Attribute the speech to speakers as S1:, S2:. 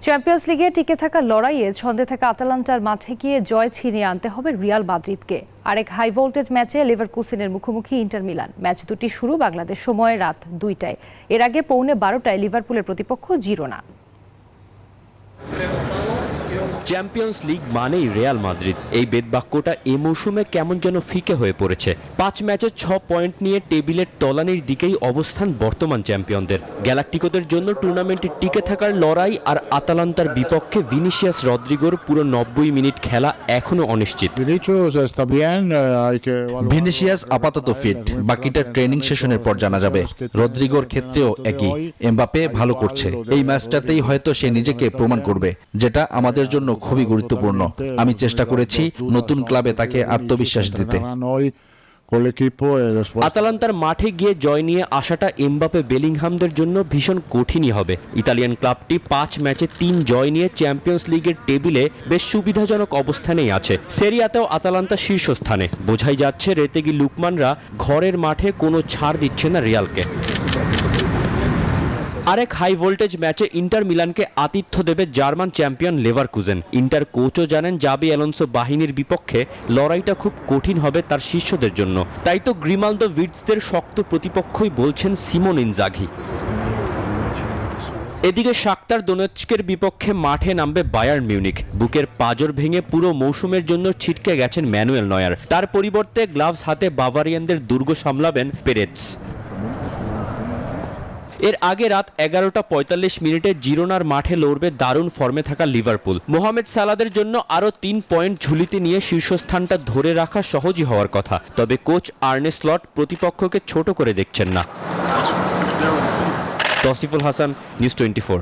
S1: Champions লিগে টিকে থাকা লড়াইয়ে ছন্দে থাকা আতালান্টার মাঠে গিয়ে জয় ছিনিয়ে আনতে হবে রিয়াল মাদ্রিদকে। আরেক হাই ভোল্টেজ ম্যাচে লিভারকুসেনের মুখোমুখি ইন্টার মিলান। ম্যাচ দুটি শুরু বাংলাদেশ সময় রাত 2টায়। এর আগে পৌনে 12টায় লিভারপুলের প্রতিপক্ষ জিরোনা।
S2: চ্যাম্পিয়ন্স লিগ মানেই রিয়াল মাদ্রিদ, এই বেদবাক্যটা এ মৌসুমে কেমন যেন ফিকে হয়ে পড়েছে। 5 ম্যাচে 6 পয়েন্ট নিয়ে টেবিলের তলানির দিকেই অবস্থান বর্তমান চ্যাম্পিয়নদের। গ্যালাক্টিকোদের জন্য টুর্নামেন্টে টিকে থাকার লড়াই, আর আতালান্তার বিপক্ষে ভিনিসিয়াস রদ্রিগোর পুরো 90 মিনিট খেলা এখনো অনিশ্চিত।
S3: ভিনিসিয়াস আপাতত ফিট, বাকিটা ট্রেনিং সেশনের পর জানা যাবে। রদ্রিগোর ক্ষেত্রেও একই, এমবাপে ভালো করছে। এই ম্যাচটাতেই হয়তো সে নিজেকে প্রমাণ করবে, যেটা আমাদের জন্য খুবই গুরুত্বপূর্ণ। আমি চেষ্টা করেছি নতুন ক্লাবে তাকে আত্মবিশ্বাস দিতে।
S2: আতালান্তার মাঠে গিয়ে জয় নিয়ে আসাটা এমবাপে বেলিংহামদের জন্য ভীষণ কঠিনই হবে। ইতালিয়ান ক্লাবটি 5 ম্যাচে 3 জয় নিয়ে চ্যাম্পিয়ন্স লিগের টেবিলে বেশ সুবিধাজনক অবস্থানেই আছে। সেরিয়াতেও আতালান্তা শীর্ষস্থানে। বোঝাই যাচ্ছে রেতেগি লুকমানরা ঘরের মাঠে কোনো ছাড় দিচ্ছে না রিয়ালকে। আরেক হাই ভোল্টেজ ম্যাচে ইন্টার মিলানকে আতিথ্য দেবে জার্মান চ্যাম্পিয়ন লেভারকুজেন। ইন্টার কোচও জানেন জাবি অ্যালোনসো বাহিনীর বিপক্ষে লড়াইটা খুব কঠিন হবে তার শিষ্যদের জন্য। তাই তো গ্রিমালদো ভিটসদের শক্ত প্রতিপক্ষই বলছেন সিমোন ইনজাঘি। এদিকে শাখতার দোনেৎস্কের বিপক্ষে মাঠে নামবে বায়ার্ন মিউনিখ। বুকের পাঁজর ভেঙে পুরো মৌসুমের জন্য ছিটকে গেছেন ম্যানুয়েল নয়ার। তার পরিবর্তে গ্লাভস হাতে বাভারিয়ানদের দুর্গ সামলাবেন পেরেটস। এর আগে রাত 11:45 জিরোনার মাঠে লড়বে দারুণ ফর্মে থাকা লিভারপুল। মোহামেদ সালাদের জন্য আরও 3 পয়েন্ট ঝুলিতে নিয়ে শীর্ষস্থানটা ধরে রাখা সহজই হওয়ার কথা। তবে কোচ আর্নে স্লট প্রতিপক্ষকে ছোট করে দেখছেন না। তসিফুল হাসান, নিউজ 24।